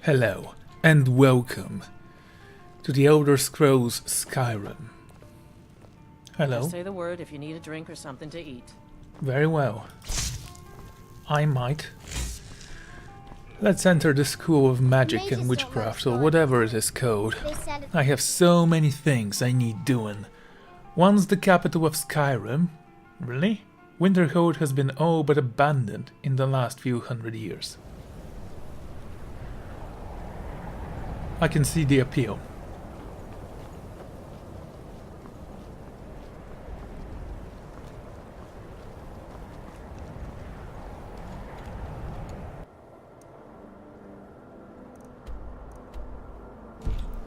Hello, and welcome to the Elder Scrolls Skyrim. Hello. Just say the word if you need a drink or something to eat. Very well. I might. Let's enter the School of Magic and Witchcraft, or whatever it is called. I have so many things I need doing. Once the capital of Skyrim. Really? Winterhold has been all but abandoned in the last few hundred years. I can see the appeal.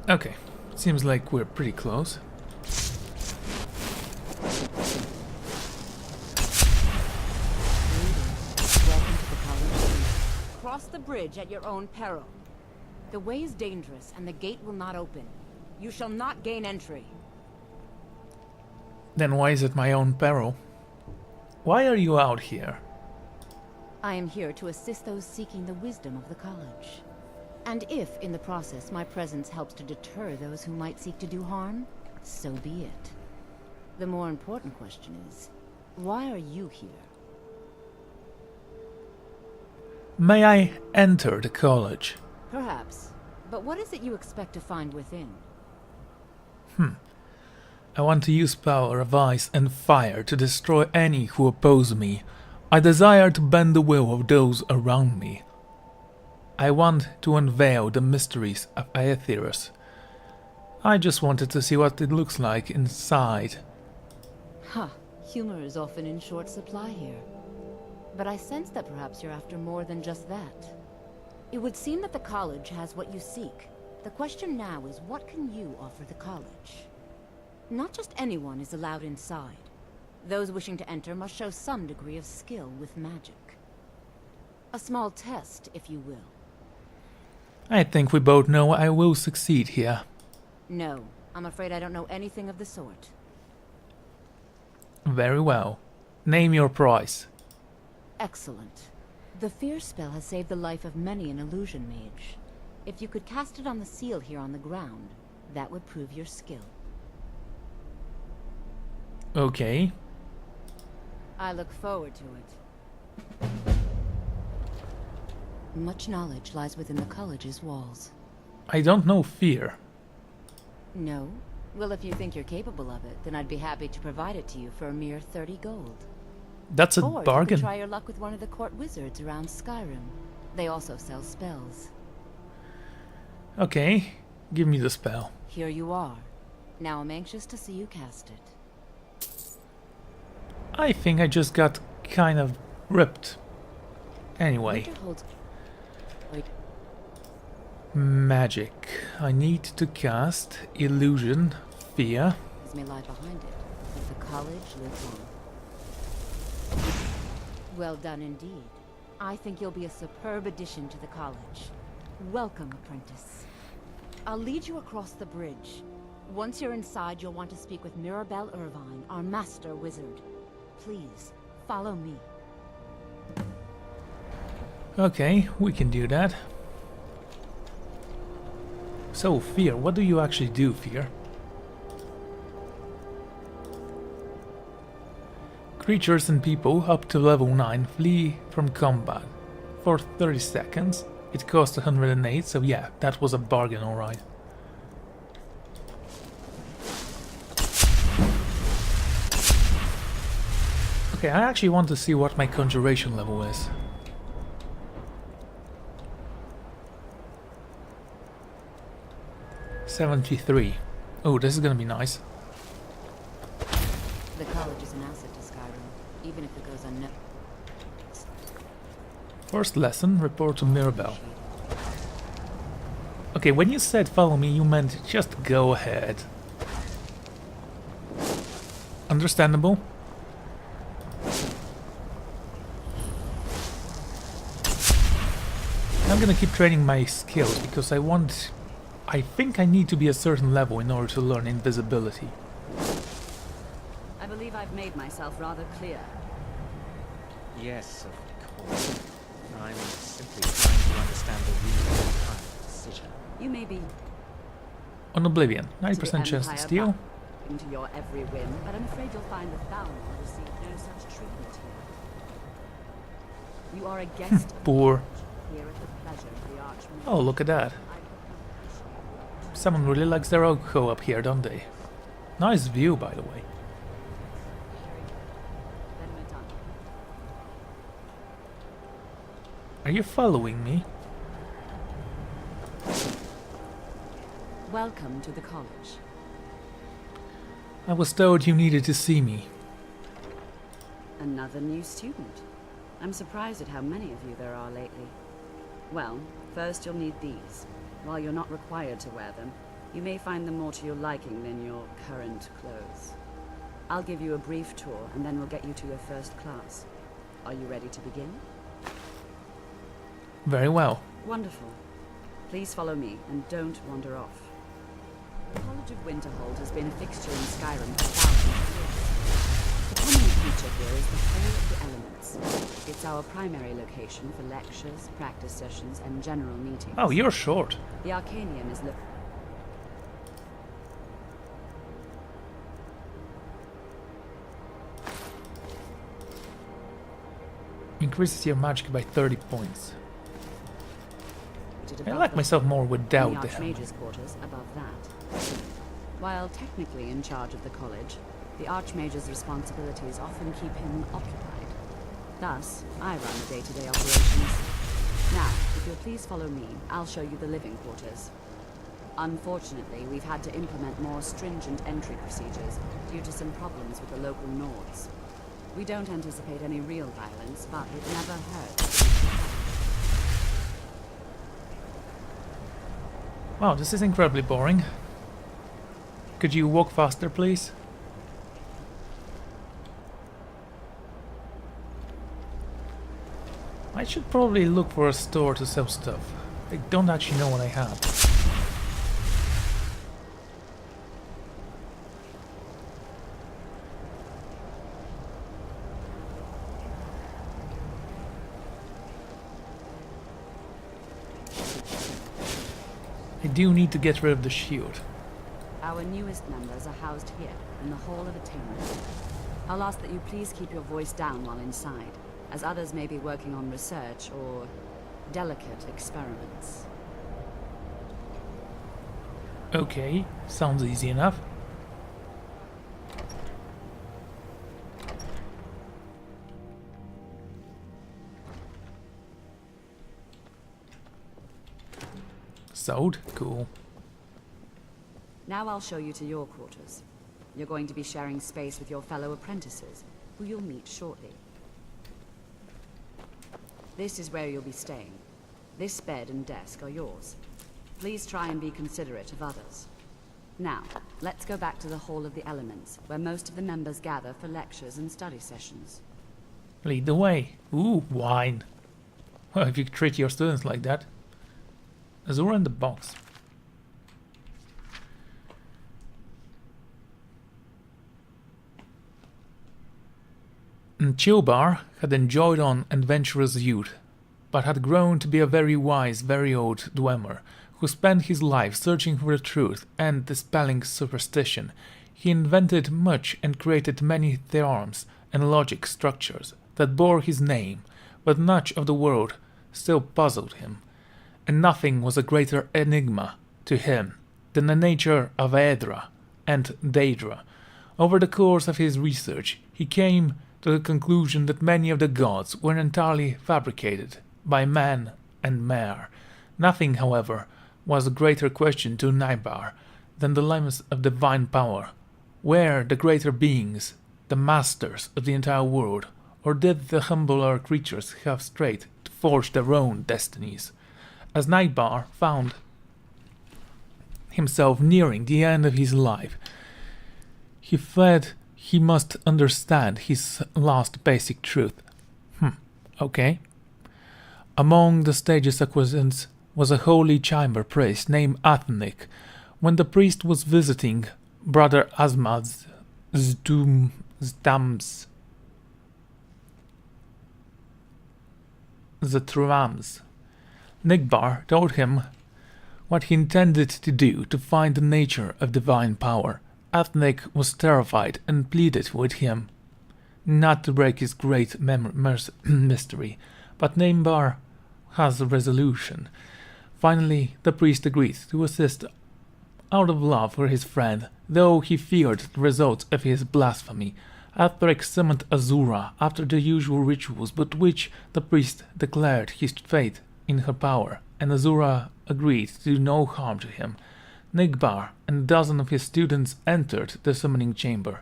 Okay, seems like we're pretty close. Welcome to the college. Cross the bridge at your own peril. The way is dangerous and the gate will not open. You shall not gain entry. Then why is it my own peril? Why are you out here? I am here to assist those seeking the wisdom of the college. And if, in the process, my presence helps to deter those who might seek to do harm, so be it. The more important question is, why are you here? May I enter the college? Perhaps. But what is it you expect to find within? I want to use power of ice and fire to destroy any who oppose me. I desire to bend the will of those around me. I want to unveil the mysteries of Aetheros. I just wanted to see what it looks like inside. Ha! Humor is often in short supply here. But I sense that perhaps you're after more than just that. It would seem that the college has what you seek. The question now is, what can you offer the college? Not just anyone is allowed inside. Those wishing to enter must show some degree of skill with magic. A small test, if you will. I think we both know I will succeed here. No, I'm afraid I don't know anything of the sort. Very well. Name your price. Excellent. The fear spell has saved the life of many an illusion mage. If you could cast it on the seal here on the ground, that would prove your skill. Okay. I look forward to it. Much knowledge lies within the college's walls. I don't know fear. No? Well, if you think you're capable of it, then I'd be happy to provide it to you for a mere 30 gold. That's a Or you bargain. could try your luck with one of the court wizards around Skyrim. They also sell spells. Okay, give me the spell. Here you are. Now I'm anxious to see you cast it. I think I just got kind of ripped. Anyway. Wait. Magic. I need to cast illusion, fear. May lie behind it. But the college lives on. Well done indeed. I think you'll be a superb addition to the college. Welcome, apprentice. I'll lead you across the bridge. Once you're inside, you'll want to speak with Mirabelle Irvine, our master wizard. Please, follow me. Okay, we can do that. So, fear, what do you actually do, fear? Creatures and people up to level 9 flee from combat for 30 seconds. It cost 108, so yeah, that was a bargain, alright. Okay, I actually want to see what my conjuration level is. $73. Oh, this is gonna be nice. The college is an asset to Skyrim, even if it goes unnoticed. First lesson, report to Mirabelle. Okay, when you said follow me, you meant just go ahead. Understandable? I'm gonna keep training my skills because I think I need to be a certain level in order to learn invisibility. I believe I've made myself rather clear. Yes, of course. I'm simply trying to understand the reason behind this. You may be On Oblivion, to 90% the chance to Empire steal. back into your every whim, but I'm afraid you'll find that Dunmer received no such treatment here. You are a guest of Poor. here at the pleasure of the Archmage. Oh, look at that. Someone really likes their alcohol up here, don't they? Nice view, by the way. Then we're done. Are you following me? Welcome to the college. I was told you needed to see me. Another new student. I'm surprised at how many of you there are lately. Well, first you'll need these. While you're not required to wear them, you may find them more to your liking than your current clothes. I'll give you a brief tour, and then we'll get you to your first class. Are you ready to begin? Very well. Wonderful. Please follow me, and don't wander off. The College of Winterhold has been a fixture in Skyrim for thousands of years. The prominent feature here is the Hall of the Elements. It's our primary location for lectures, practice sessions, and general meetings. Oh, you're short. The Arcane is Increases your magic by 30 points. located I above like the myself more and without the the helmet. Archmage's quarters above that. While technically in charge of the college, the Archmage's responsibilities often keep him occupied. Thus, I run the day-to-day operations. Now, if you'll please follow me, I'll show you the living quarters. Unfortunately, we've had to implement more stringent entry procedures due to some problems with the local Nords. We don't anticipate any real violence, but it never hurts. Wow, this is incredibly boring. Could you walk faster, please? I should probably look for a store to sell stuff. I don't actually know what I have. I do need to get rid of the shield. Our newest members are housed here, in the Hall of Attainment. I'll ask that you please keep your voice down while inside, as others may be working on research or delicate experiments. Okay, sounds easy enough. Sold? Cool. Now I'll show you to your quarters. You're going to be sharing space with your fellow apprentices, who you'll meet shortly. This is where you'll be staying. This bed and desk are yours. Please try and be considerate of others. Now, let's go back to the Hall of the Elements, where most of the members gather for lectures and study sessions. Lead the way. Ooh, wine. Well, if you treat your students like that. Azura in the box. Chilbar had enjoyed an adventurous youth, but had grown to be a very wise, very old Dremore, who spent his life searching for the truth and dispelling superstition. He invented much and created many theorems and logic structures that bore his name, but much of the world still puzzled him, and nothing was a greater enigma to him than the nature of Aedra and Daedra. Over the course of his research, he came to the conclusion that many of the gods were entirely fabricated by man and mare. Nothing, however, was a greater question to Nybar than the limits of divine power. Were the greater beings the masters of the entire world, or did the humbler creatures have strayed to forge their own destinies? As Nybar found himself nearing the end of his life, he felt he must understand his last basic truth. Okay. Among the stage's acquaintance was a holy chamber priest named Adalei. When the priest was visiting Brother Asmad's Zdams, the Trams, Nigbar told him what he intended to do to find the nature of divine power. Ethnic was terrified and pleaded with him not to break his great mystery, but Neimbar has a resolution. Finally, the priest agreed to assist out of love for his friend, though he feared the results of his blasphemy. Ethric summoned Azura after the usual rituals, but which the priest declared his faith in her power, and Azura agreed to do no harm to him. Nigbar and a dozen of his students entered the summoning chamber,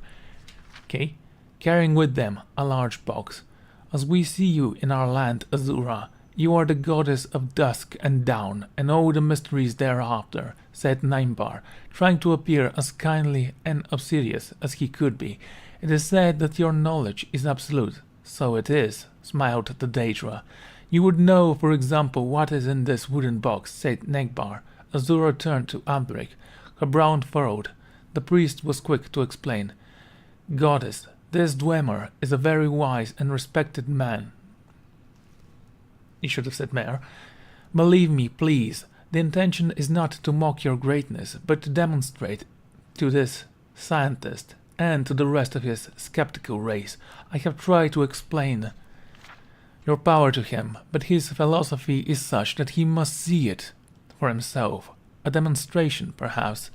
carrying with them a large box. As we see you in our land, Azura, you are the goddess of dusk and dawn, and all the mysteries thereafter, said Neimbar, trying to appear as kindly and obsequious as he could be. It is said that your knowledge is absolute. So it is, smiled the Daedra. You would know, for example, what is in this wooden box, said Neigbar. Azura turned to Alberic, her brow furrowed. The priest was quick to explain. Goddess, this Dremore is a very wise and respected man. He should have said mayor. Believe me, please, the intention is not to mock your greatness, but to demonstrate to this scientist and to the rest of his skeptical race. I have tried to explain your power to him, but his philosophy is such that he must see it for himself. A demonstration, perhaps.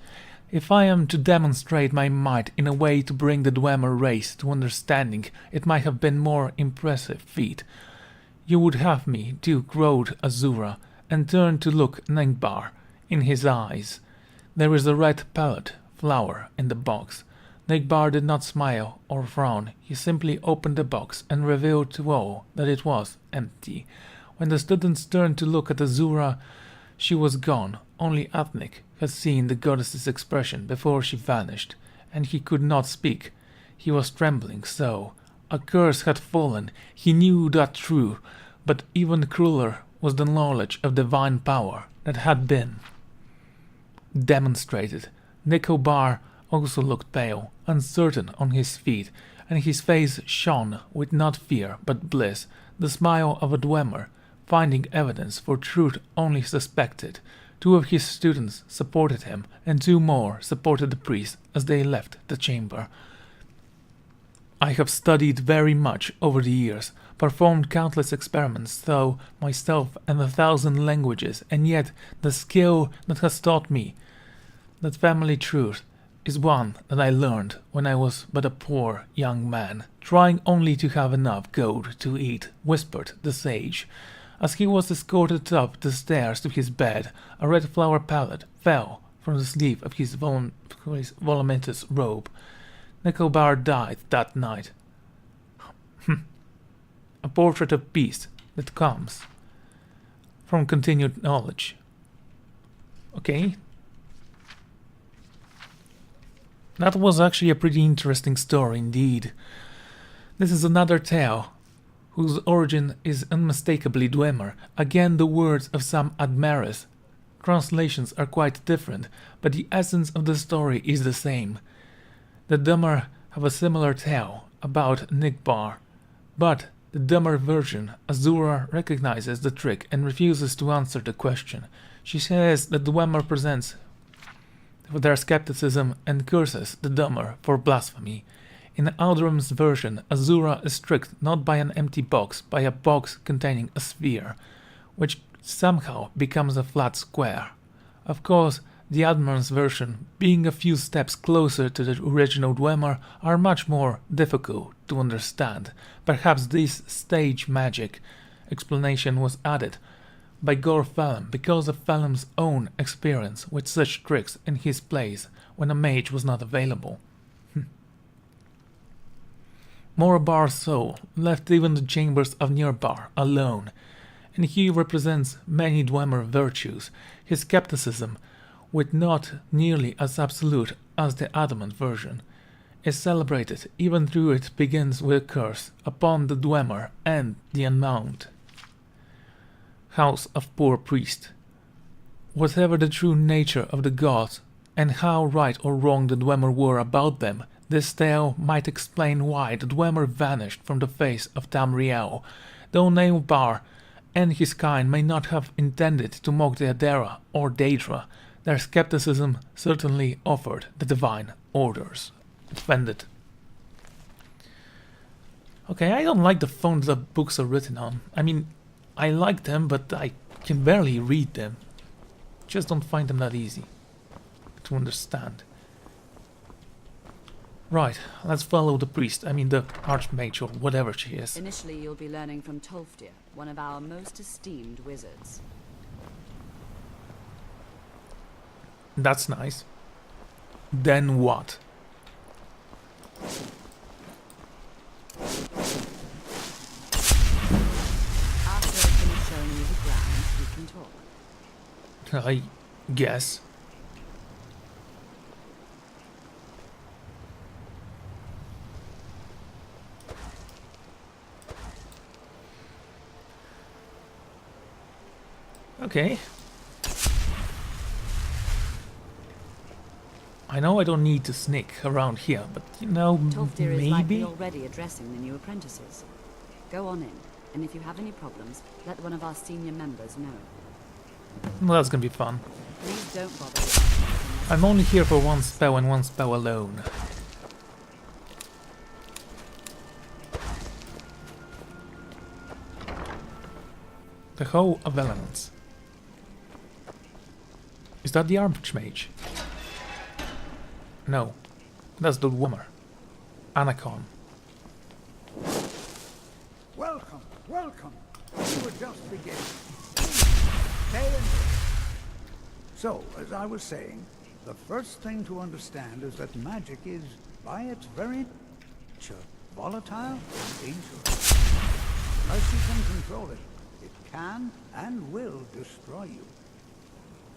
If I am to demonstrate my might in a way to bring the Dwemer race to understanding, it might have been more impressive feat. You would have me do growled Azura, and turn to look Neigbar in his eyes. There is a red pellet flower in the box. Neigbar did not smile or frown. He simply opened the box and revealed to all that it was empty. When the students turned to look at Azura, she was gone. Only Ethnic had seen the goddess's expression before she vanished, and he could not speak. He was trembling so. A curse had fallen. He knew that true, but even crueler was the knowledge of divine power that had been demonstrated. Nicobar also looked pale, uncertain on his feet, and his face shone with not fear but bliss, the smile of a Dwemer, finding evidence for truth only suspected. 2 of his students supported him, and 2 more supported the priest as they left the chamber. I have studied very much over the years, performed countless experiments through myself and 1,000 languages, and yet the skill that has taught me that family truth is one that I learned when I was but a poor young man, trying only to have enough gold to eat, whispered the sage. As he was escorted up the stairs to his bed, a red flower pellet fell from the sleeve of his voluminous robe. Nicobar died that night. A portrait of peace that comes from continued knowledge. Okay. That was actually a pretty interesting story indeed. This is another tale whose origin is unmistakably Dwemer. Again, the words of some Admeris translations are quite different, but the essence of the story is the same. The Dunmer have a similar tale about Nigbar, but the Dunmer version, Azura recognizes the trick and refuses to answer the question. She says that the Dwemer presents their skepticism and curses the Dunmer for blasphemy. In Aldrum's version, Azura is tricked not by an empty box, by a box containing a sphere, which somehow becomes a flat square. Of course, the Admir's version, being a few steps closer to the original Dwemer, are much more difficult to understand. Perhaps this stage magic explanation was added by Gore Phelim because of Phelim's own experience with such tricks in his place when a mage was not available. Morabar's soul left even the chambers of Nirbar alone, and he represents many Dwemer virtues. His skepticism, with not nearly as absolute as the Adamant version, is celebrated even though it begins with a curse upon the Dwemer and the unmount house of poor priest. Whatever the true nature of the gods, and how right or wrong the Dwemer were about them, this tale might explain why the Dwemer vanished from the face of Tamriel. Though Neilbar and his kind may not have intended to mock the Adera or Daedra, their skepticism certainly offered the divine orders. Offended. Okay, I don't like the font the books are written on. I mean, I like them, but I can barely read them. Just don't find them that easy to understand. Right, let's follow the priest, I mean the archmage or whatever she is. Initially, you'll be learning from Tolfdir, one of our most esteemed wizards. That's nice. Then what? After I finish showing you the ground, we can talk. I guess. Okay. I know I don't need to sneak around here, but you know, Tolfdir is likely maybe? already addressing the new apprentices. Go on in, and if you have any problems, let one of our senior members know. Well, that's gonna be fun. Please don't bother with I'm only here for one spell and one spell alone. The Hoe of Elements. Is that the Archmage? No, that's the Woman. Anacon. Welcome, welcome. We were just beginning. Stay in. So, as I was saying, the first thing to understand is that magic is, by its very nature, volatile and dangerous. Unless you can control it, it can and will destroy you.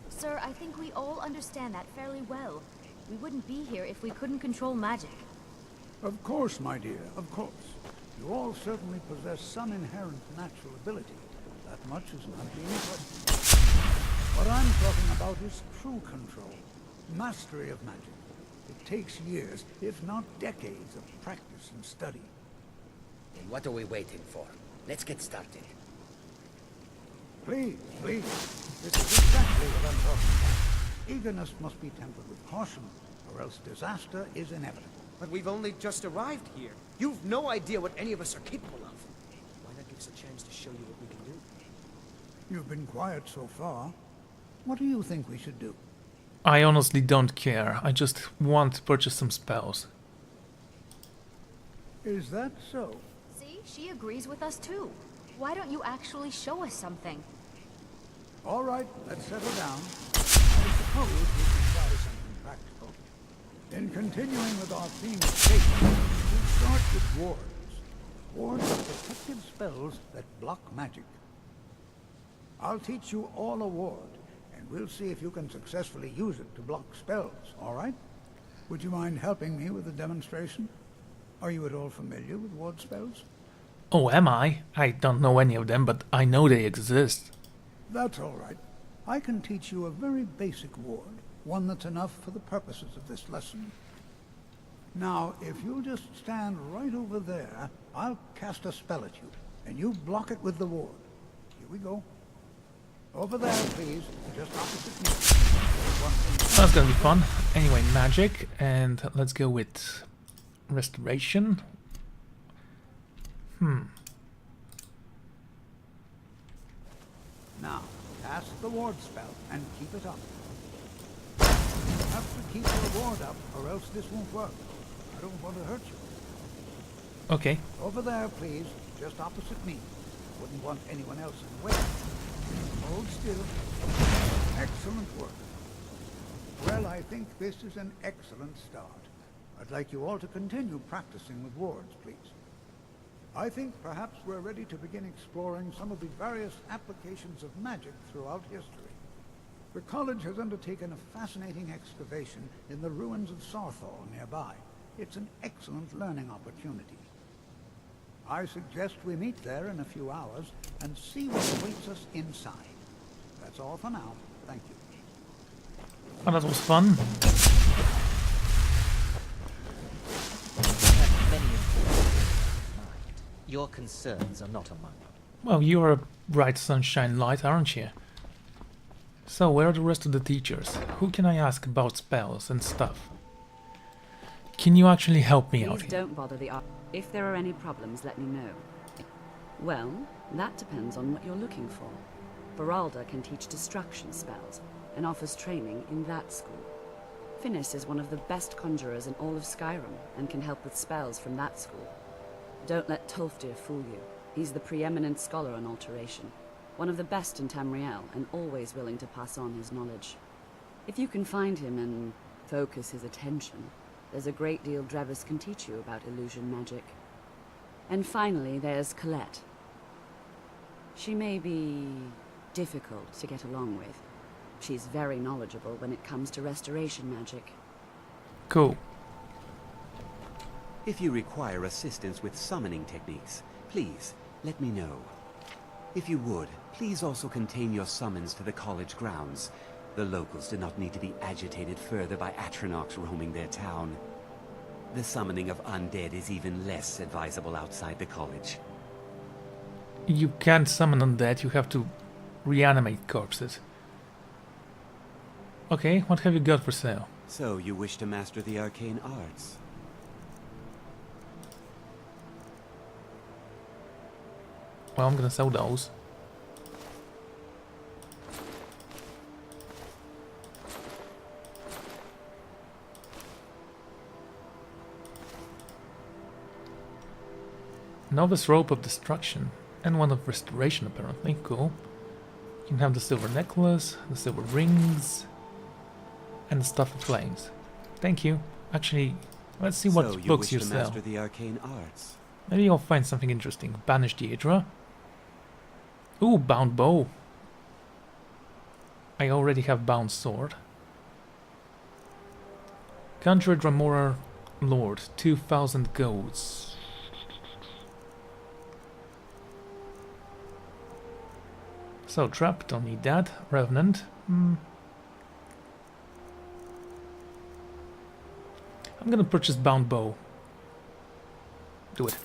Sir, I think we all understand that fairly well. We wouldn't be here if we couldn't control magic. Of course, my dear, of course. You all certainly possess some inherent natural ability. That much is not being questioned. What I'm talking about is true control, mastery of magic. It takes years, if not decades, of practice and study. Then what are we waiting for? Let's get started. Please, please. This is exactly what I'm talking about. Eagerness must be tempered with caution, or else disaster is inevitable. But we've only just arrived here. You've no idea what any of us are capable of. Why not give us a chance to show you what we can do? You've been quiet so far. What do you think we should do? I honestly don't care. I just want to purchase some spells. Is that so? See, she agrees with us too. Why don't you actually show us something? All right, let's settle down. I suppose we can try something practical. In continuing with our theme of safety, we'll start with wards. Wards are protective spells that block magic. I'll teach you all a ward, and we'll see if you can successfully use it to block spells, all right? Would you mind helping me with the demonstration? Are you at all familiar with ward spells? Oh, am I? I don't know any of them, but I know they exist. That's all right. I can teach you a very basic ward, one that's enough for the purposes of this lesson. Now, if you'll just stand right over there, I'll cast a spell at you, and you block it with the ward. Here we go. Over there, please, just opposite me. That's gonna be fun. Anyway, magic, and let's go with restoration. Now, cast the ward spell and keep it up. You have to keep your ward up, or else this won't work. I don't want to hurt you. Okay. Over there, please, just opposite me. Wouldn't want anyone else in the way. Hold still. Excellent work. Well, I think this is an excellent start. I'd like you all to continue practicing with wards, please. I think perhaps we're ready to begin exploring some of the various applications of magic throughout history. The college has undertaken a fascinating excavation in the ruins of Sarthal nearby. It's an excellent learning opportunity. I suggest we meet there in a few hours and see what awaits us inside. That's all for now. Thank you. Oh, that was fun. You have many important things in mind. Your concerns are not among them. Well, you're a bright sunshine light, aren't you? So, where are the rest of the teachers? Who can I ask about spells and stuff? Can you actually help me out Please here? don't bother the If there are any problems, let me know. Well, that depends on what you're looking for. Beralda can teach destruction spells and offers training in that school. Finis is one of the best conjurers in all of Skyrim and can help with spells from that school. Don't let Tolfdir fool you. He's the preeminent scholar on alteration, one of the best in Tamriel, and always willing to pass on his knowledge. If you can find him and focus his attention, there's a great deal Drevis can teach you about illusion magic. And finally, there's Colette. She may be difficult to get along with. She's very knowledgeable when it comes to restoration magic. Cool. If you require assistance with summoning techniques, please let me know. If you would, please also contain your summons to the college grounds. The locals do not need to be agitated further by Atronachs roaming their town. The summoning of undead is even less advisable outside the college. You can't summon undead, you have to reanimate corpses. Okay, what have you got for sale? So, you wish to master the arcane arts? Well, I'm gonna sell those. Novice rope of destruction and one of restoration, apparently. Cool. You can have the silver necklace, the silver rings, and the stuff of flames. Thank you. Actually, let's see what books you wish to sell. master the arcane arts? Maybe you'll find something interesting. Banish the Hydra. Ooh, bound bow. I already have bound sword. Conjure Dremora Lord, 2,000 golds. So, trap, don't need that. Revenant. I'm gonna purchase bound bow. Do it.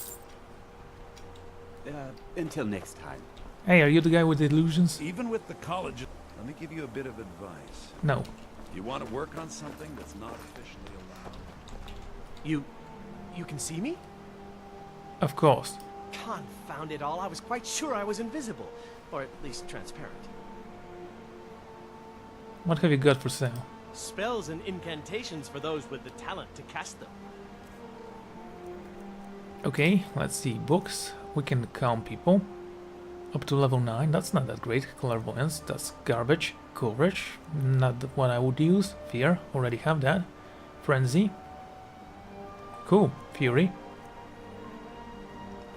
Until next time. Hey, are you the guy with the illusions? Even with the college, let me give you a bit of advice. No. You want to work on something that's not officially allowed. You can see me? Of course. Confound it all, I was quite sure I was invisible. Or at least transparent. What have you got for sale? Spells and incantations for those with the talent to cast them. Okay, let's see. Books. We can calm people. Up to level 9. That's not that great. Clairvoyance. That's garbage. Courage. Not what I would use. Fear. Already have that. Frenzy. Cool. Fury.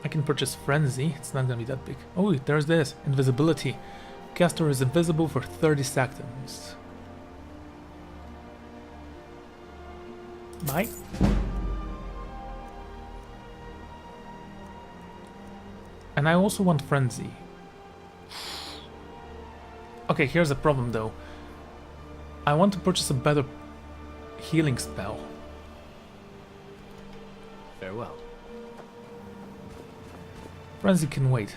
I can purchase Frenzy. It's not gonna be that big. Oh, there's this. Invisibility. Caster is invisible for 30 seconds. Bye. And I also want Frenzy. Okay, here's the problem though. I want to purchase a better healing spell. Farewell. Frenzy can wait.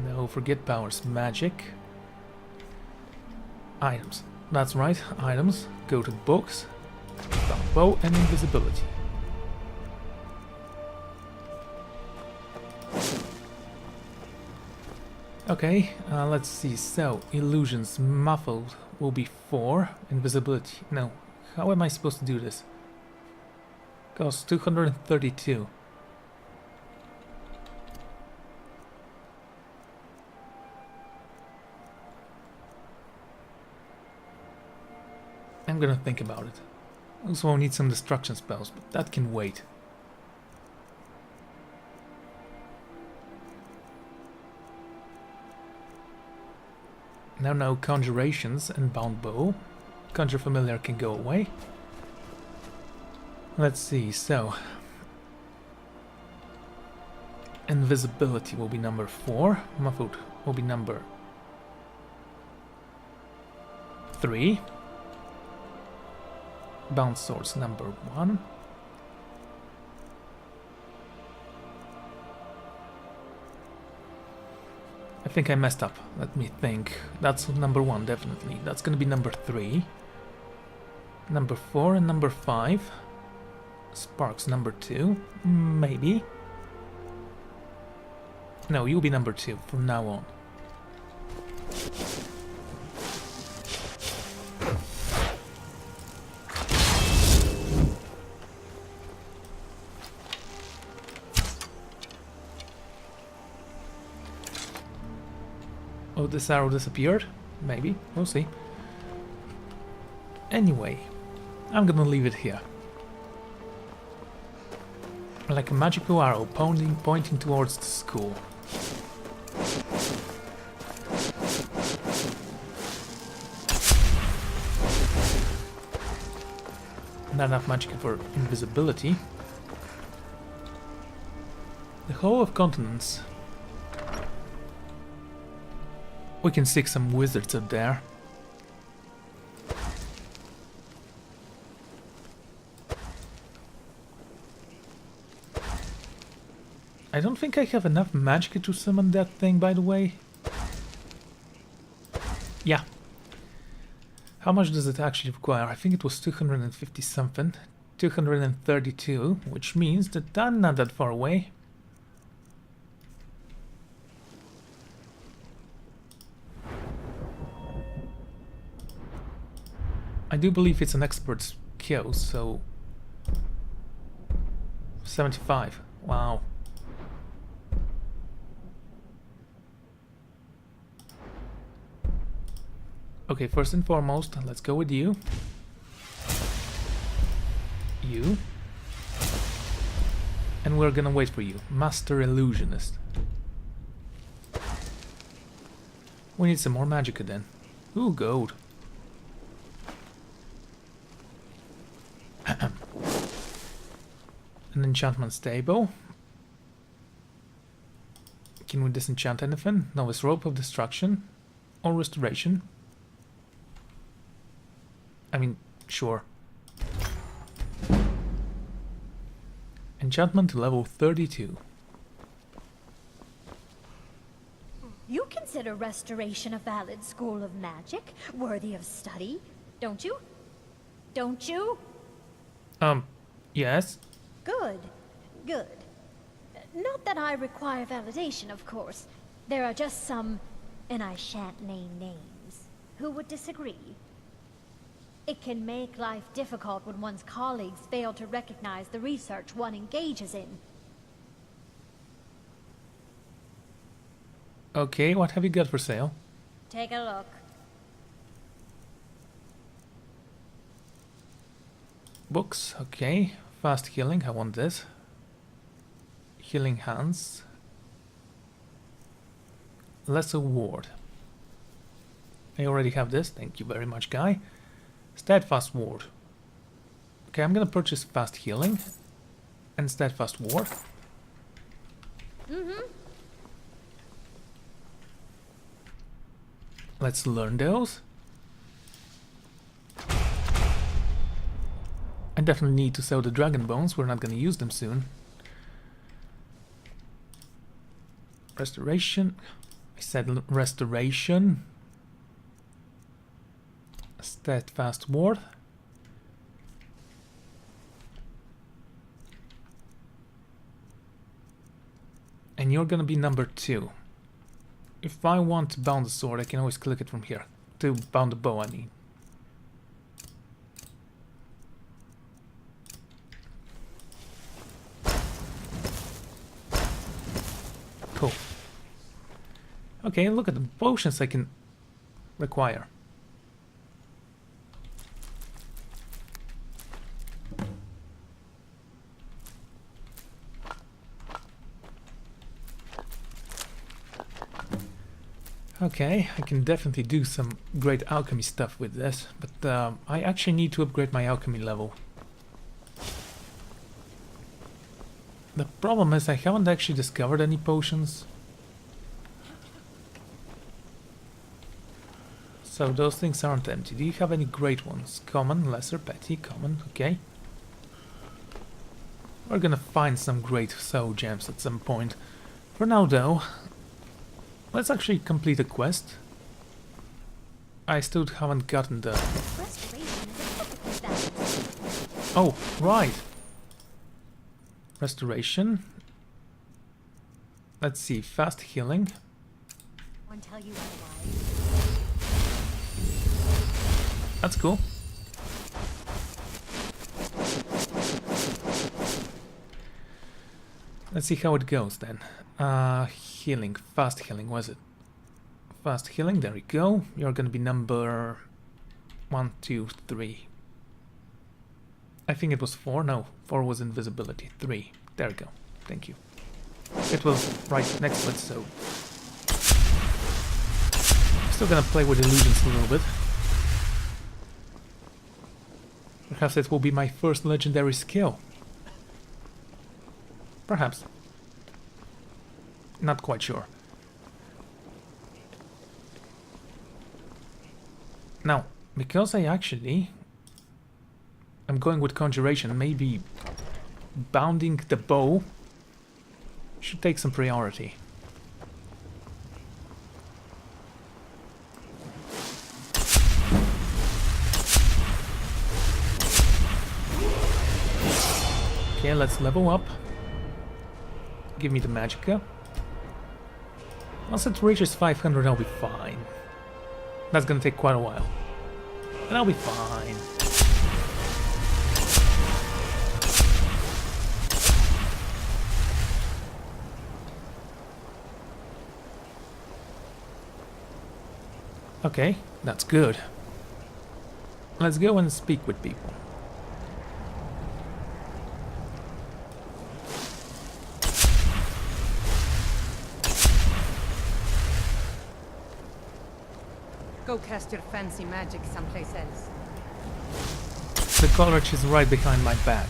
No, forget powers. Magic. Items. That's right, items. Go to books. Bow and invisibility. Okay, let's see. So, illusions. Muffled will be 4. Invisibility. No. How am I supposed to do this? Costs 232. I'm gonna think about it. Also, I'll need some destruction spells, but that can wait. Now conjurations and bound bow. Conjure familiar can go away. Let's see, so invisibility will be number 4, muffled will be number 3, bound swords number 1, think I messed up. Let me think. That's number 1, definitely. That's gonna be number 3. Number 4 and number 5. Sparks number 2. Maybe. No, you'll be number 2 from now on. Oh, this arrow disappeared? Maybe. We'll see. Anyway, I'm gonna leave it here. Like a magical arrow pointing towards the school. Not enough magic for invisibility. The Hall of Continents. We can seek some wizards up there. I don't think I have enough magic to summon that thing, by the way. Yeah. How much does it actually require? I think it was 250 something. 232, which means that I'm not that far away. I do believe it's an expert skill, so 75. Wow. Okay, first and foremost, let's go with you. You. And we're gonna wait for you. Master Illusionist. We need some more magicka then. Ooh, gold. An enchantment stable. Can we disenchant anything? Novice rope of destruction or restoration? I mean, sure. Enchantment to level 32. You consider restoration a valid school of magic, worthy of study, don't you? Don't you? Yes. Good. Good. Not that I require validation, of course. There are just some, and I shan't name names, who would disagree. It can make life difficult when one's colleagues fail to recognize the research one engages in. Okay, what have you got for sale? Take a look. Books, okay. Fast healing, I want this. Healing hands. Lesser ward. I already have this, thank you very much, guy. Steadfast ward. Okay, I'm gonna purchase fast healing and steadfast ward. Let's learn those. I definitely need to sell the dragon bones, we're not gonna use them soon. Restoration. I said restoration. Steadfast ward. And you're gonna be number 2. If I want to bound the sword, I can always click it from here. To bound the bow, I mean. Cool. Okay, look at the potions I can require. Okay, I can definitely do some great alchemy stuff with this, but I actually need to upgrade my alchemy level. The problem is I haven't actually discovered any potions. So those things aren't empty. Do you have any great ones? Common, lesser, petty, common, okay. We're gonna find some great soul gems at some point. For now though, Let's actually complete a quest. I still haven't gotten the... Restoration is a perfectly balanced. Oh, right. Restoration. Let's see, fast healing. Won't tell you otherwise. That's cool. Let's see how it goes then. Healing, fast healing, was it? Fast healing, there we go. You're gonna be number 1, 2, 3. I think it was 4. No, 4 was invisibility. 3. There we go. Thank you. It was right next to it, so... Still gonna play with illusions a little bit. Perhaps it will be my first legendary skill. Perhaps. Not quite sure. Now, because I'm going with conjuration, maybe bounding the bow should take some priority. Okay, let's level up. Give me the magicka. Once it reaches 500, I'll be fine. That's gonna take quite a while. And I'll be fine. Okay, that's good. Let's go and speak with people. Go cast your fancy magic someplace else. The college is right behind my back.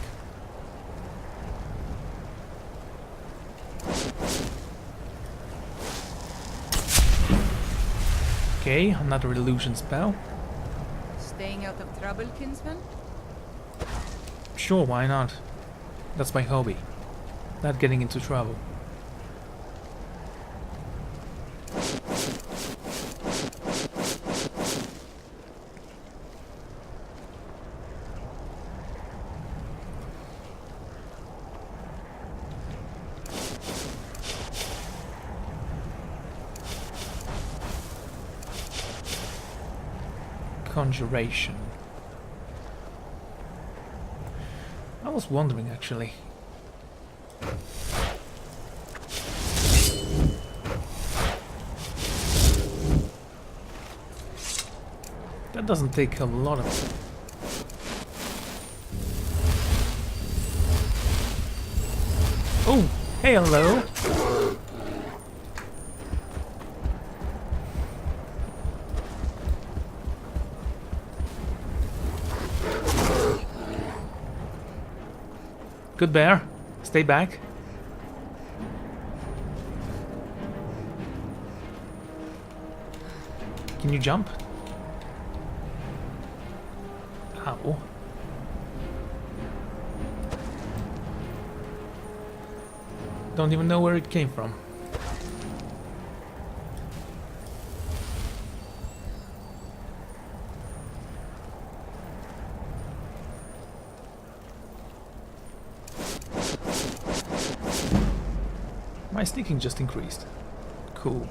Okay, another illusion spell. Staying out of trouble, kinsman? Sure, why not? That's my hobby. Not getting into trouble. Conjuration. I was wondering actually. That doesn't take a lot of... Oh, hey, hello. Good bear. Stay back. Can you jump? Ow. Don't even know where it came from. My sneaking just increased. Cool.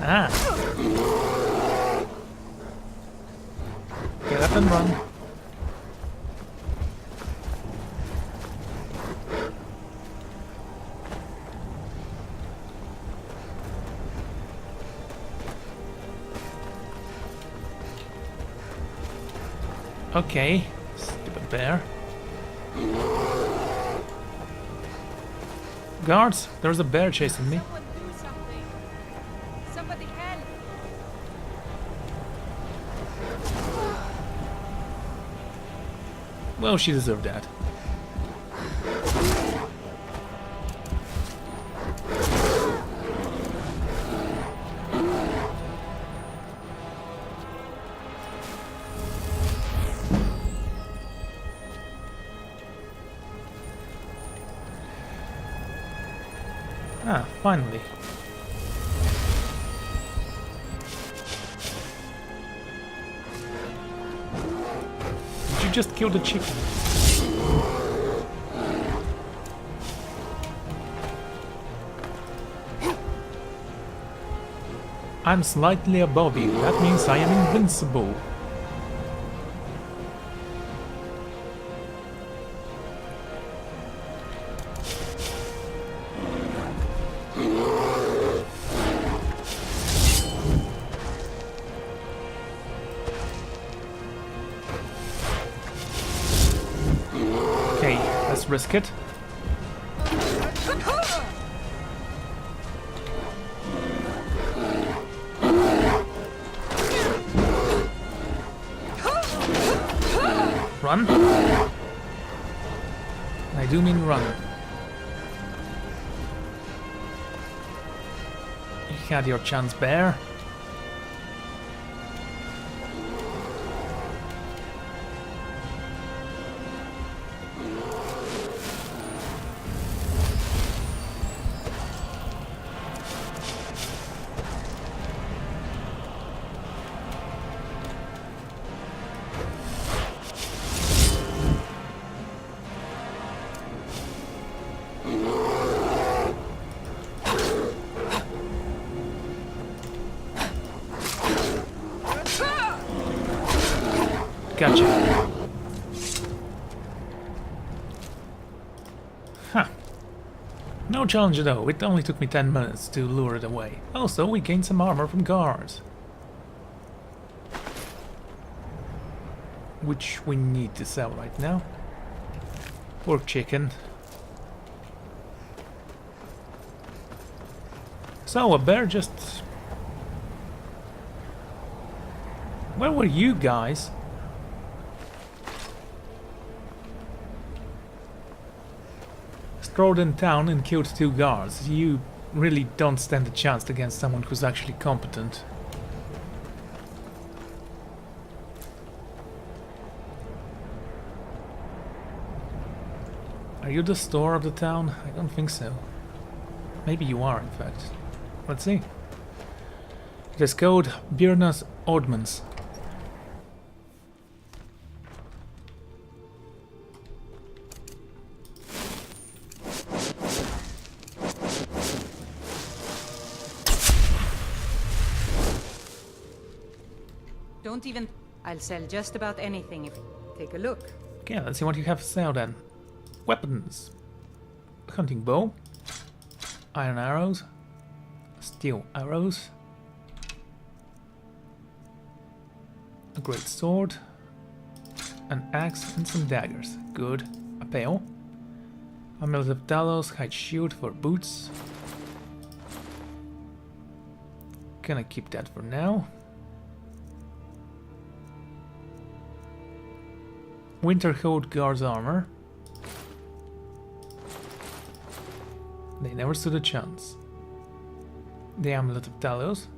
Ah. Get up and run. Okay, stupid bear. Guards, there's a bear chasing me. Someone do something. Somebody help. Well, she deserved that. Ah, finally. Did you just kill the chicken? I'm slightly above you. That means I am invincible. Risk it. Run. I do mean run. You had your chance, bear. Gotcha. Huh. No challenge though, it only took me 10 minutes to lure it away. Also, we gained some armor from guards. Which we need to sell right now. Poor chicken. So, a bear just... Where were you guys? Strolled in town and killed 2 guards. You really don't stand a chance against someone who's actually competent. Are you the store of the town? I don't think so. Maybe you are, in fact. Let's see. It is called Birna's Ordmans. Don't even... I'll sell just about anything if... Take a look. Okay, let's see what you have to sell then. Weapons. Hunting bow. Iron arrows. Steel arrows. A great sword. An axe and some daggers. Good. A pail. Amulet of Talos, hide shield for boots. Gonna keep that for now. Winterhold guards armor. They never stood a chance. The Amulet of Talos.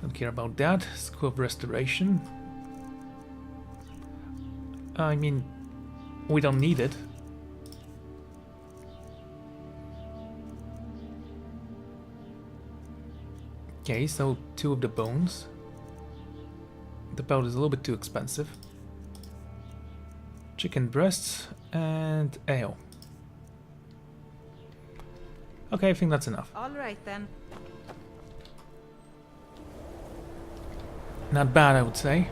Don't care about that. Scroll of Restoration. I mean, we don't need it. Okay, so 2 of the bones. The belt is a little bit too expensive. Chicken breasts and ale. Okay, I think that's enough. All right then. Not bad, I would say.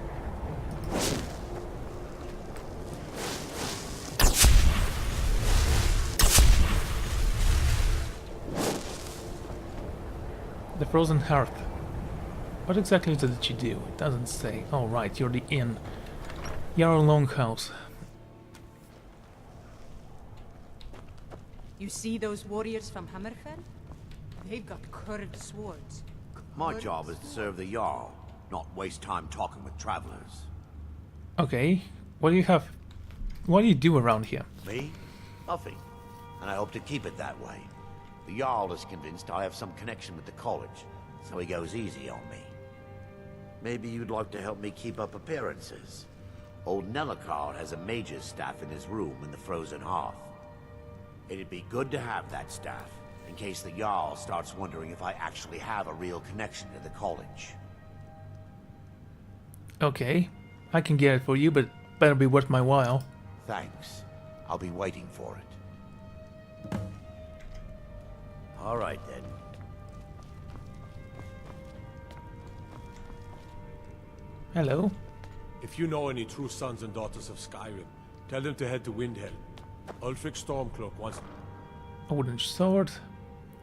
The Frozen Hearth. What exactly did you do? It doesn't say. Oh right, you're the inn. Yarrow Longhouse. You see those warriors from Hammerfell? They've got curved swords. My job is to serve the Jarl, not waste time talking with travelers. Okay, what do you have What do you do around here? Me? Nothing. And I hope to keep it that way. The Jarl is convinced I have some connection with the college, so he goes easy on me. Maybe you'd like to help me keep up appearances. Old Nellikar has a mage's staff in his room in the frozen hearth. It'd be good to have that staff, in case the Jarl starts wondering if I actually have a real connection to the college. Okay, I can get it for you, but better be worth my while. Thanks. I'll be waiting for it. All right, then. Hello. If you know any true sons and daughters of Skyrim, tell them to head to Windhelm. Ulfric Stormcloak wants... A wooden sword.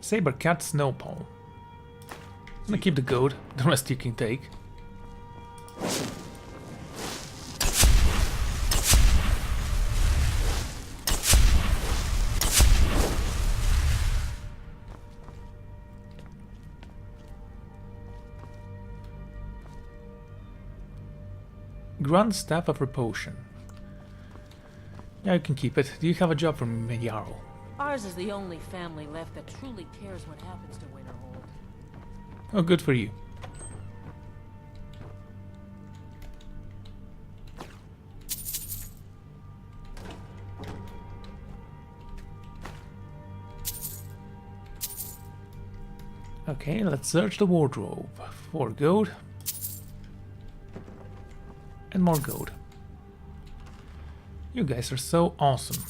Saber cat snowpole. I'm gonna keep the goat, the rest you can take. Grand Staff of Repulsion. Yeah, you can keep it. Do you have a job for me, Jarl? Ours is the only family left that truly cares what happens to Winterhold. Oh, good for you. Okay, let's search the wardrobe for gold. And more gold. You guys are so awesome.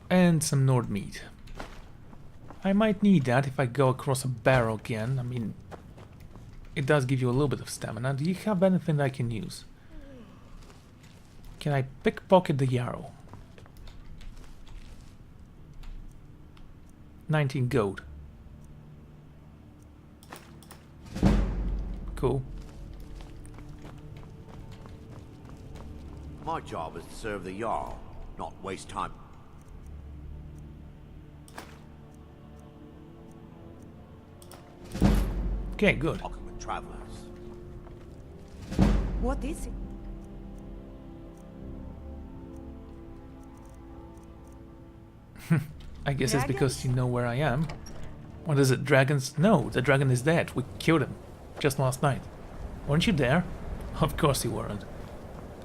And some Nord meat. I might need that if I go across a barrel again. I mean, it does give you a little bit of stamina. Do you have anything I can use? Can I pickpocket the Jarl? 19 gold. Cool. My job is to serve the Jarl, not waste time. Okay, good. Talking with travelers. What is it? I guess it's because you know where I am. What is it, dragons? No, the dragon is dead. We killed him just last night. Weren't you there? Of course you weren't.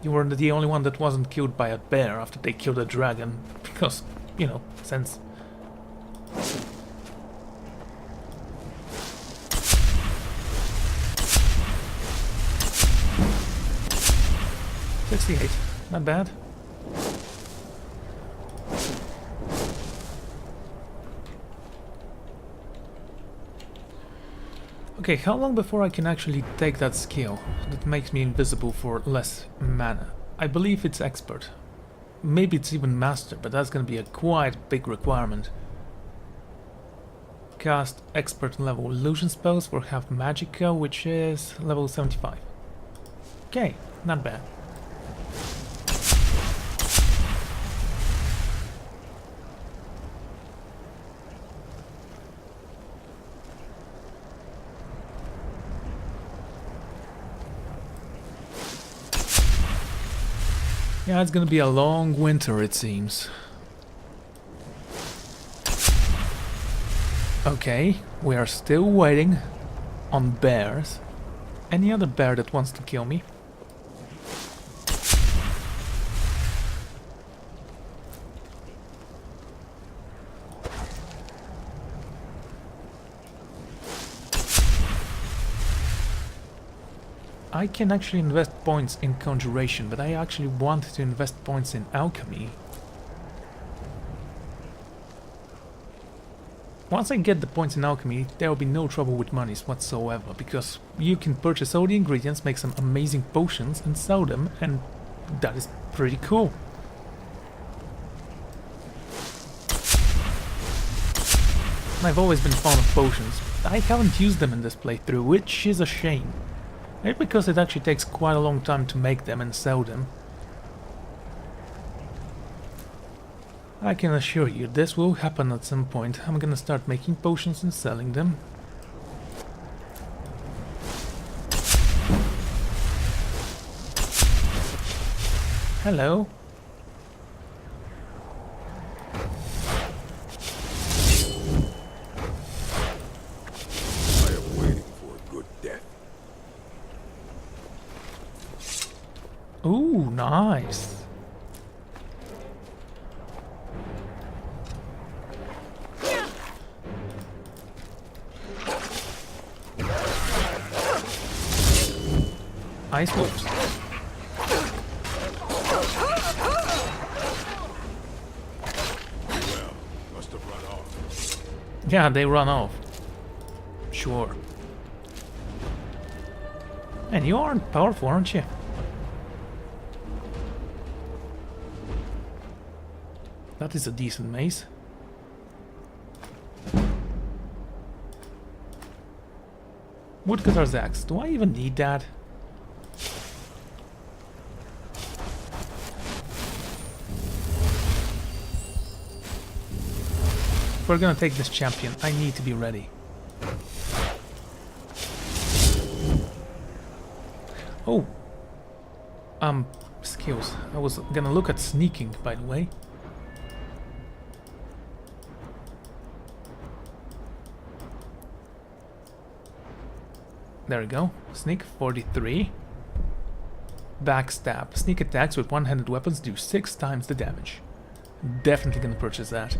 You were the only one that wasn't killed by a bear after they killed a dragon. Because, you know, sense. $68, not bad. Okay, how long before I can actually take that skill that makes me invisible for less mana? I believe it's expert. Maybe it's even master, but that's gonna be a quite big requirement. Cast expert level illusion spells for half magicka, which is level 75. Okay, not bad. Yeah, it's gonna be a long winter, it seems. Okay, we are still waiting on bears. Any other bear that wants to kill me? I can actually invest points in conjuration, but I actually want to invest points in alchemy. Once I get the points in alchemy, there will be no trouble with monies whatsoever, because you can purchase all the ingredients, make some amazing potions and sell them, and that is pretty cool. I've always been fond of potions, but I haven't used them in this playthrough, which is a shame. Maybe because it actually takes quite a long time to make them and sell them. I can assure you this will happen at some point. I'm gonna start making potions and selling them. Hello. I am waiting for a good death. Ooh, nice. Ice wolves. Well, must have run off. Yeah, they run off. Sure. And you aren't powerful, aren't you? That is a decent mace. Woodcutter's axe. Do I even need that? If we're gonna take this champion, I need to be ready. Oh! Skills. I was gonna look at sneaking, by the way. There we go. Sneak 43. Backstab. Sneak attacks with one-handed weapons do 6 times the damage. Definitely gonna purchase that.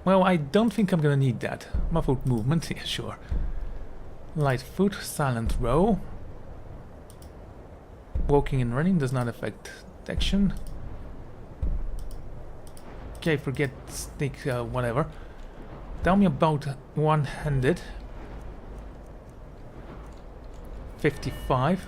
Well, I don't think I'm gonna need that. Muffled movement, yeah, sure. Light foot, silent row. Walking and running does not affect detection. Okay, forget sneak, whatever. Tell me about one-handed. 55.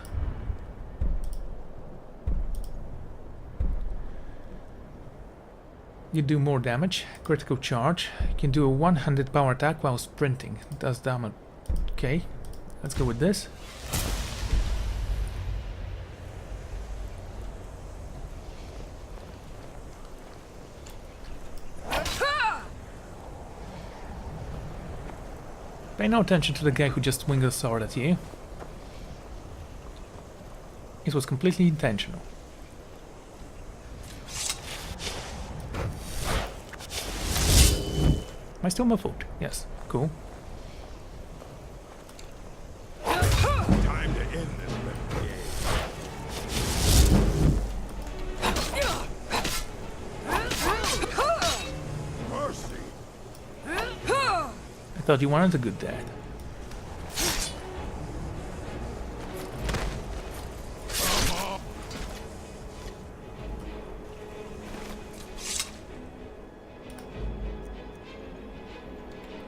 You do more damage. Critical charge. You can do a one-handed power attack while sprinting. It does damage. Okay, let's go with this. Pay no attention to the guy who just swinged a sword at you. It was completely intentional. Am I still muffled? Yes. Cool. Time to end this little game. Mercy. I thought you wanted a good dad.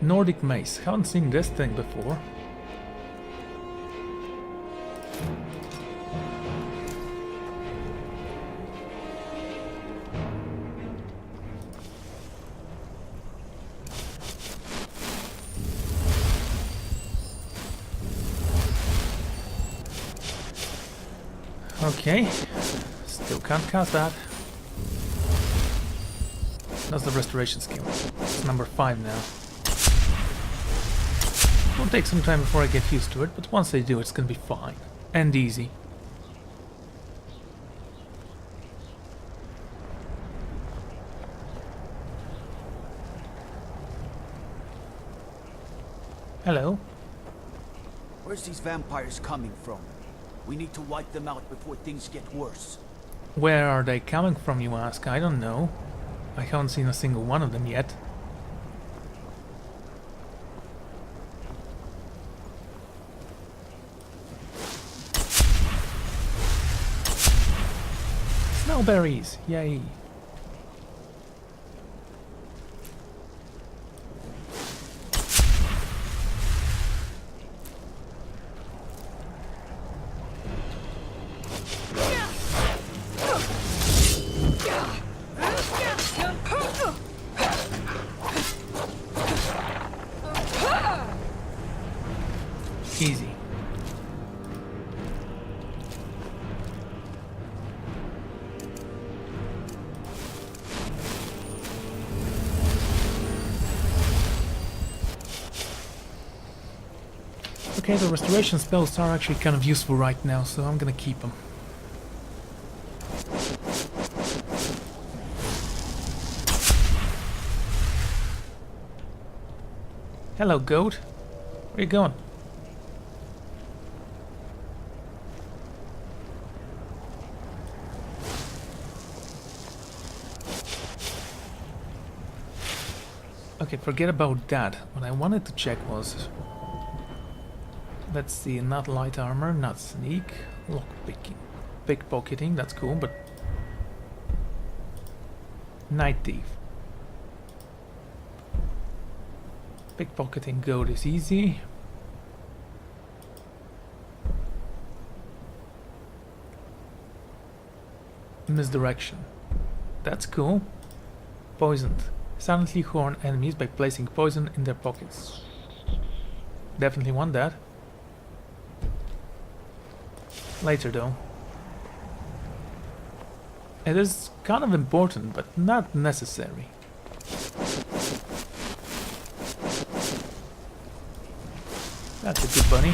Nordic mace. Haven't seen this thing before. Okay, still can't cast that. That's the restoration skill. It's number 5 now. It will take some time before I get used to it, but once I do, it's gonna be fine. And easy. Hello. Where's these vampires coming from? We need to wipe them out before things get worse. Where are they coming from, you ask? I don't know. I haven't seen a single one of them yet. Snowberries! Yay! Easy. Okay, the restoration spells are actually kind of useful right now, so I'm gonna keep them. Hello, goat. Where you going? Okay, forget about that. What I wanted to check was... Let's see, not light armor, not sneak, lockpicking, pickpocketing, that's cool, but... Night thief. Pickpocketing gold is easy. Misdirection. That's cool. Poisoned. Silently harm enemies by placing poison in their pockets. Definitely want that. Later though. It is kind of important, but not necessary. That's a good bunny.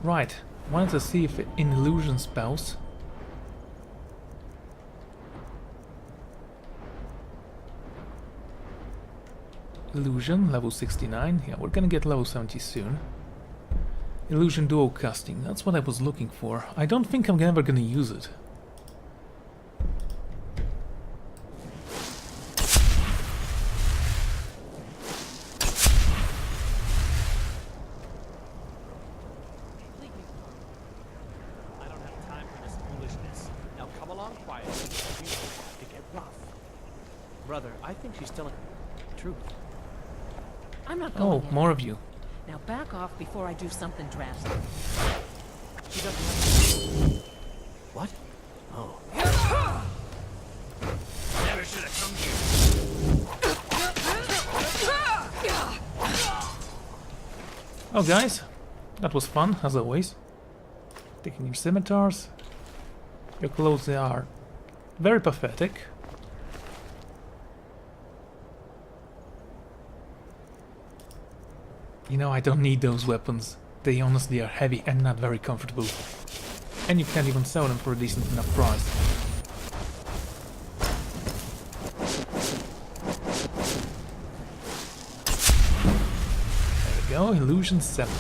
Right, wanted to see if in illusion spells. Illusion, level 69. Yeah, we're gonna get level 70 soon. Illusion dual casting, that's what I was looking for. I don't think I'm ever gonna use it. Oh, more of you. Now back off before I do something drastic. She doesn't have... What? Oh. Never should have come here. Oh guys, that was fun, as always. Taking your scimitars. Your clothes are very pathetic. You know, I don't need those weapons. They honestly are heavy and not very comfortable. And you can't even sell them for a decent enough price. There we go, illusion 70.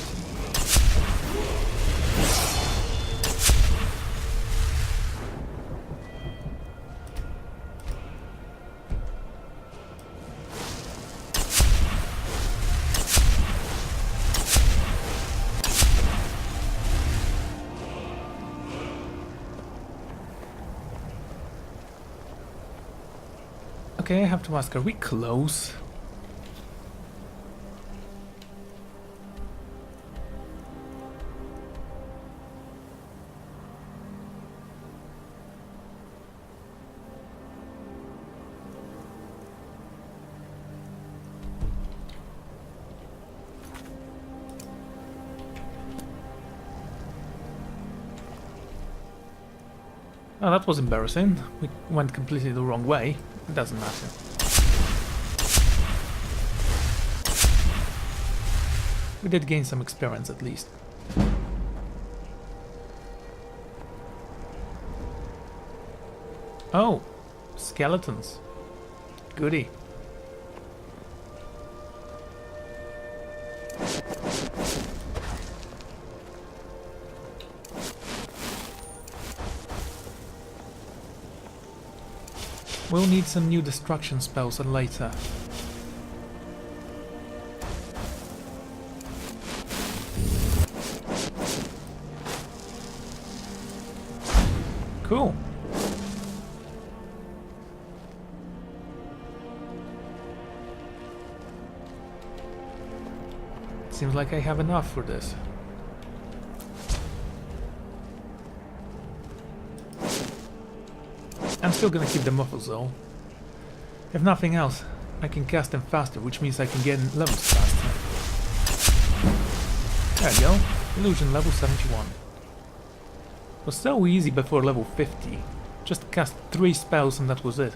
Okay, I have to ask, are we close? Oh, that was embarrassing. We went completely the wrong way. It doesn't matter. We did gain some experience at least. Oh, skeletons. Goody. We'll need some new destruction spells later. Cool. Seems like I have enough for this. I'm still gonna keep the muffles though. If nothing else, I can cast them faster, which means I can get in levels faster. There we go. Illusion level 71. Was so easy before level 50. Just cast 3 spells and that was it.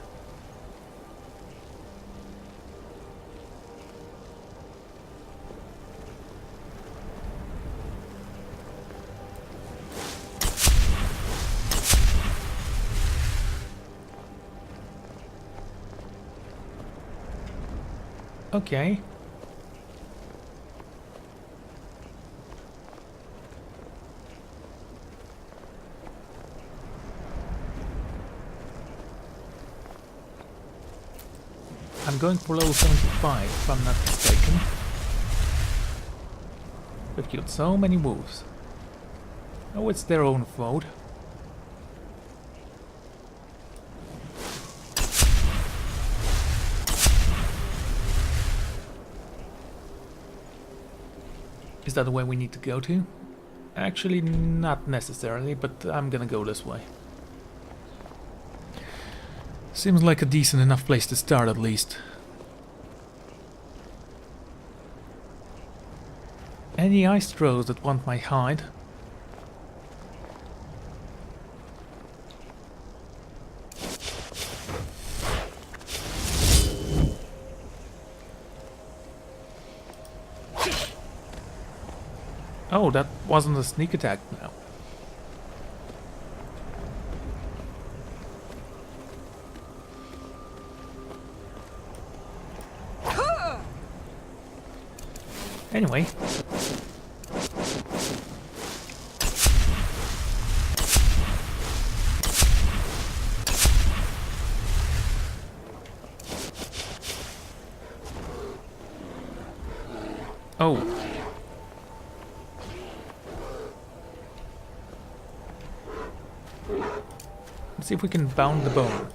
Okay. I'm going for level 75 if I'm not mistaken. We've killed so many wolves. Oh, it's their own fault. Is that the way we need to go to? Actually, not necessarily, but I'm gonna go this way. Seems like a decent enough place to start, at least. Any ice trolls that want my hide? Oh, that wasn't a sneak attack now. Anyway. Oh. Let's see if we can bound the bone.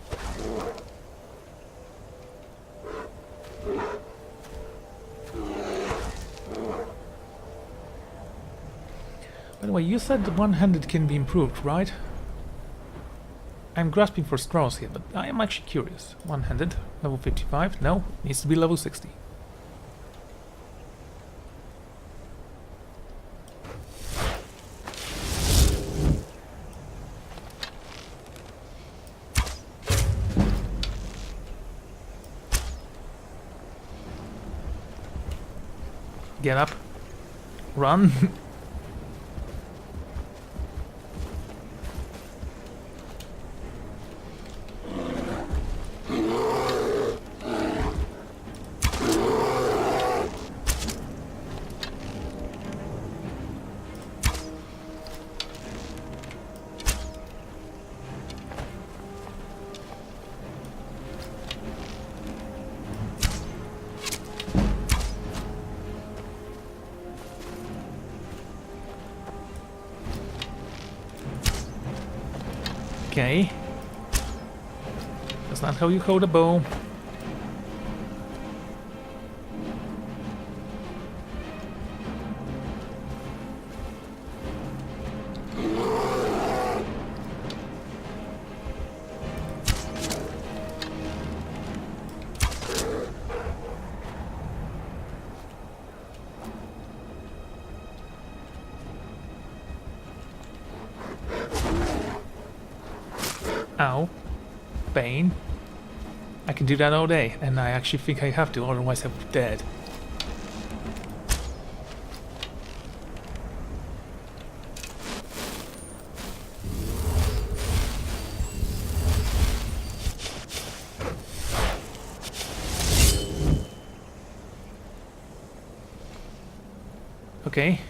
By the way, you said the one-handed can be improved, right? I'm grasping for straws here, but I am actually curious. One-handed, level 55? No, needs to be level 60. Get up. Run. Okay. That's not how you hold a bow. Ow. Pain. I can do that all day, and I actually think I have to, otherwise I'm dead. Okay.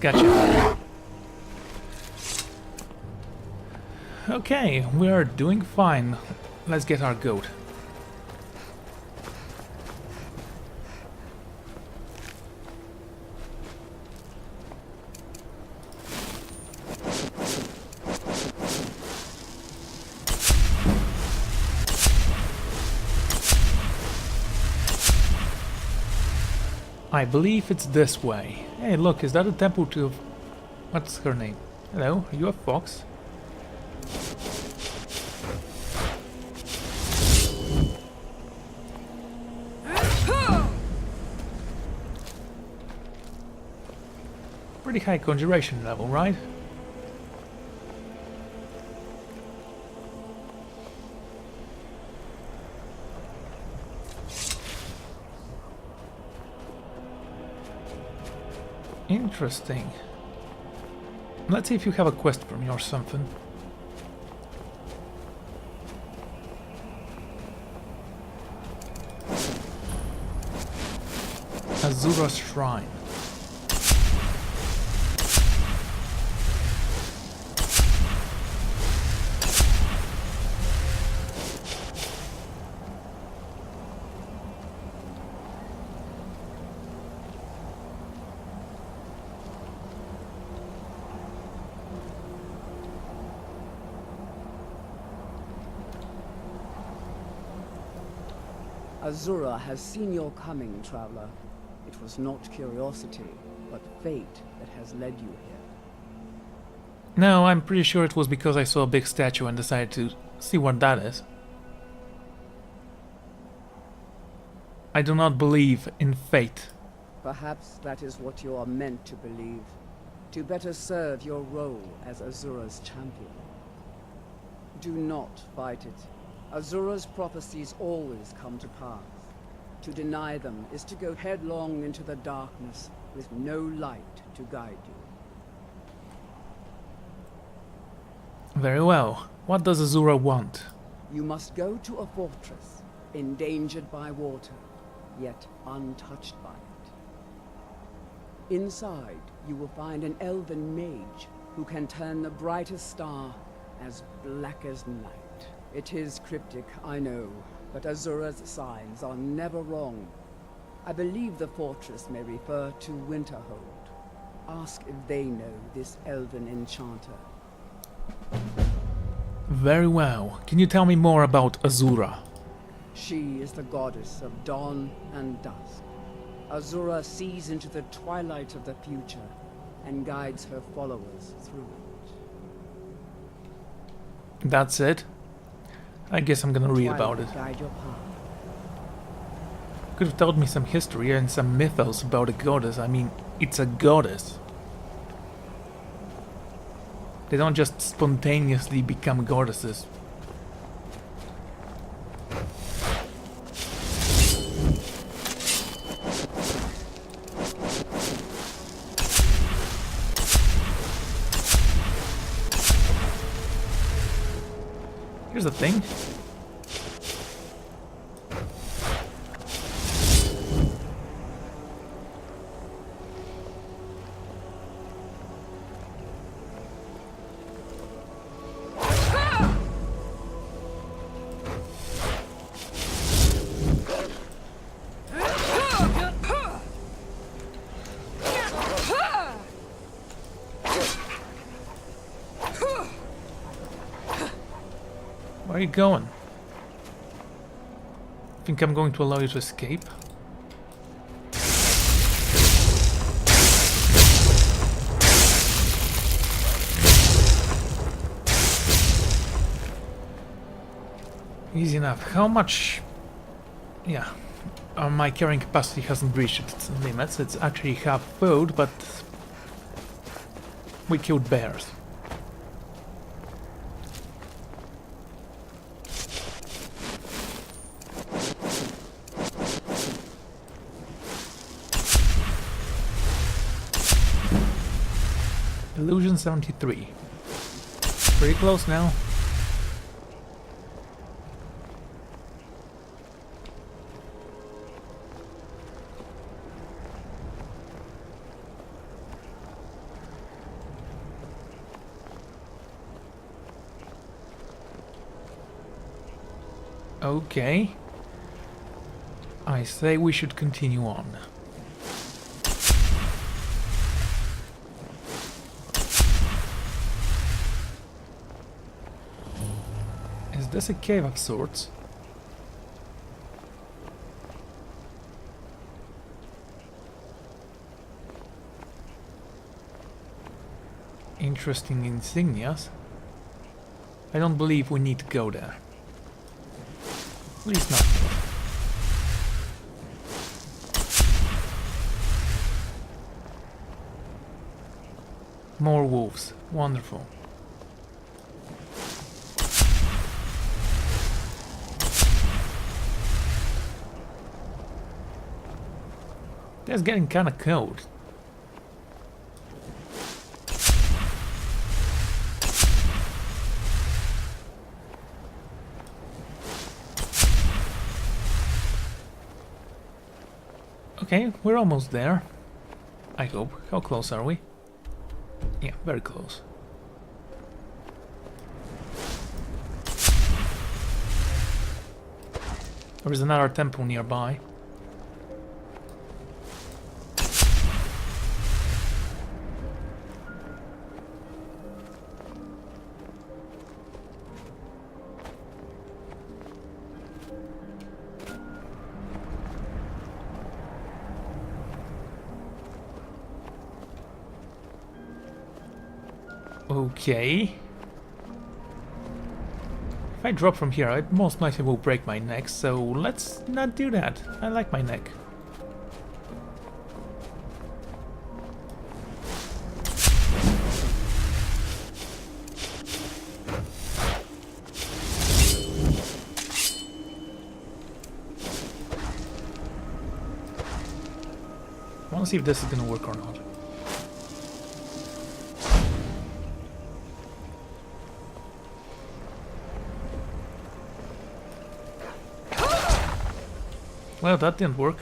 Gotcha. Okay, we are doing fine. Let's get our goat. I believe it's this way. Hey, look, is that a temple to... What's her name? Hello, are you a fox? Pretty high conjuration level, right? Interesting. Let's see if you have a quest for me or something. Azura's Shrine. Azura has seen your coming, traveler. It was not curiosity, but fate that has led you here. No, I'm pretty sure it was because I saw a big statue and decided to see what that is. I do not believe in fate. Perhaps that is what you are meant to believe, to better serve your role as Azura's champion. Do not fight it. Azura's prophecies always come to pass. To deny them is to go headlong into the darkness with no light to guide you. Very well. What does Azura want? You must go to a fortress, endangered by water, yet untouched by it. Inside, you will find an elven mage who can turn the brightest star as black as night. It is cryptic, I know, but Azura's signs are never wrong. I believe the fortress may refer to Winterhold. Ask if they know this elven enchanter. Very well. Can you tell me more about Azura? She is the goddess of dawn and dusk. Azura sees into the twilight of the future and guides her followers through it. That's it? I guess I'm gonna read about it. Guide your path. Could have told me some history and some mythos about a goddess. I mean, it's a goddess. They don't just spontaneously become goddesses. Here's the thing. Where are you going? Think I'm going to allow you to escape? Easy enough. How much... Yeah. My carrying capacity hasn't reached its limits. It's actually half food, but... we killed bears. Illusion 73. Pretty close now. Okay. I say we should continue on. Is this a cave of sorts? Interesting insignias. I don't believe we need to go there. At least not yet. More wolves. Wonderful. It's getting kinda cold. Okay, we're almost there. I hope. How close are we? Yeah, very close. There is another temple nearby. Okay. If I drop from here, I most likely will break my neck, so let's not do that. I like my neck. I want to see if this is gonna work or not. Well, that didn't work.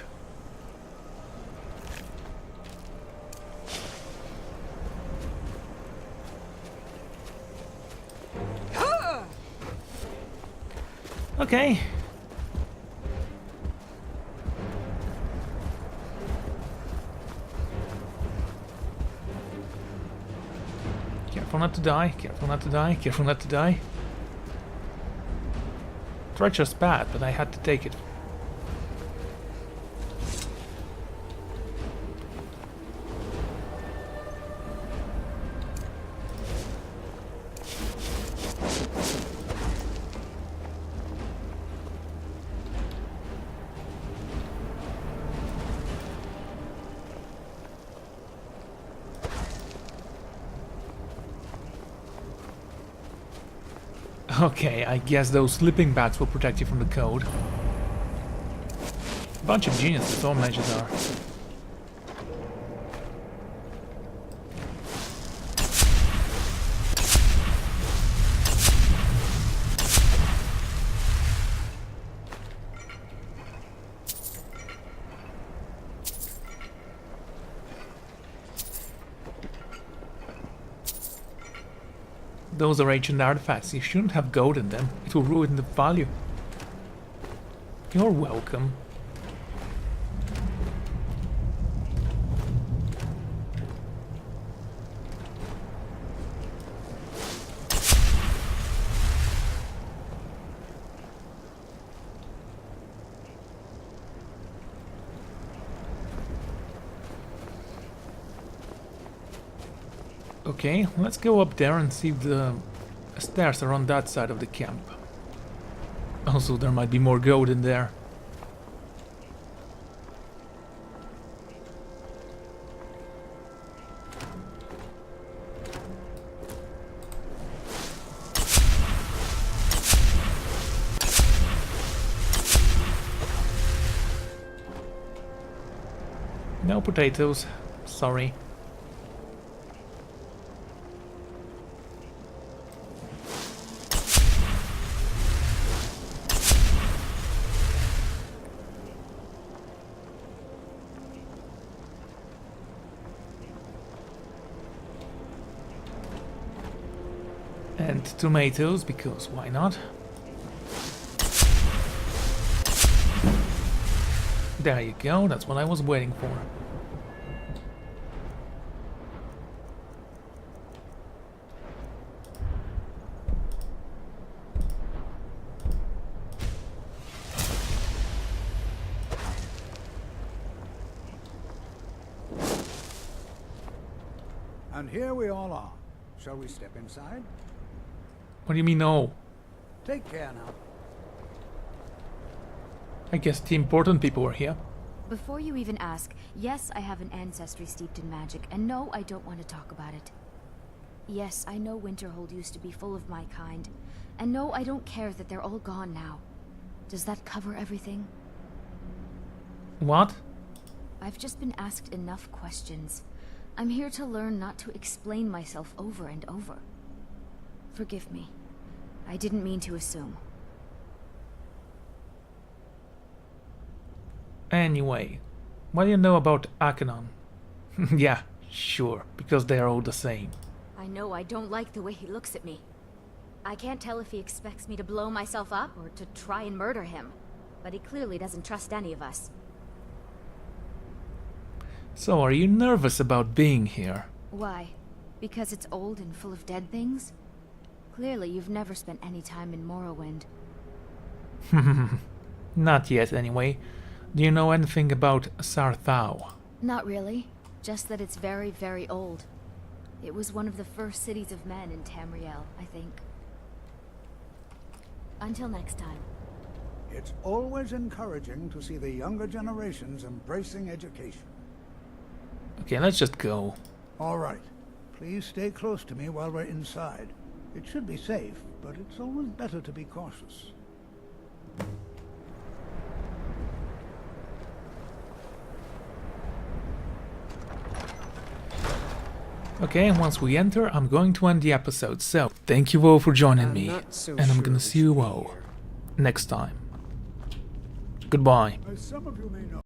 Okay. Careful not to die, careful not to die, careful not to die. Treacherous path, but I had to take it. Okay, I guess those sleeping bags will protect you from the cold. Bunch of geniuses, all mages are. Those are ancient artifacts. You shouldn't have gold in them. It will ruin the value. You're welcome. Okay, let's go up there and see if the stairs are on that side of the camp. Also, there might be more gold in there. No potatoes, sorry. And tomatoes, because why not? There you go, that's what I was waiting for. And here we all are, Shall we step inside? What do you mean, no? Take care now. I guess the important people are here. Before you even ask, yes, I have an ancestry steeped in magic, and no, I don't want to talk about it. Yes, I know Winterhold used to be full of my kind, and no, I don't care that they're all gone now. Does that cover everything? What? I've just been asked enough questions. I'm here to learn not to explain myself over and over. Forgive me. I didn't mean to assume. Anyway, what do you know about Akanon? Yeah, sure, because they are all the same. I know I don't like the way he looks at me. I can't tell if he expects me to blow myself up or to try and murder him, but he clearly doesn't trust any of us. So, are you nervous about being here? Why? Because it's old and full of dead things? Clearly you've never spent any time in Morrowind. Not yet, anyway. Do you know anything about Sarthau? Not really. Just that it's very, very old. It was one of the first cities of men in Tamriel, I think. Until next time. It's always encouraging to see the younger generations embracing education. Okay, let's just go. All right. Please stay close to me while we're inside. It should be safe, but it's always better to be cautious. Okay, and once we enter, I'm going to end the episode. So, thank you all for joining me, and I'm gonna see you all next time. Goodbye. As some of you may know,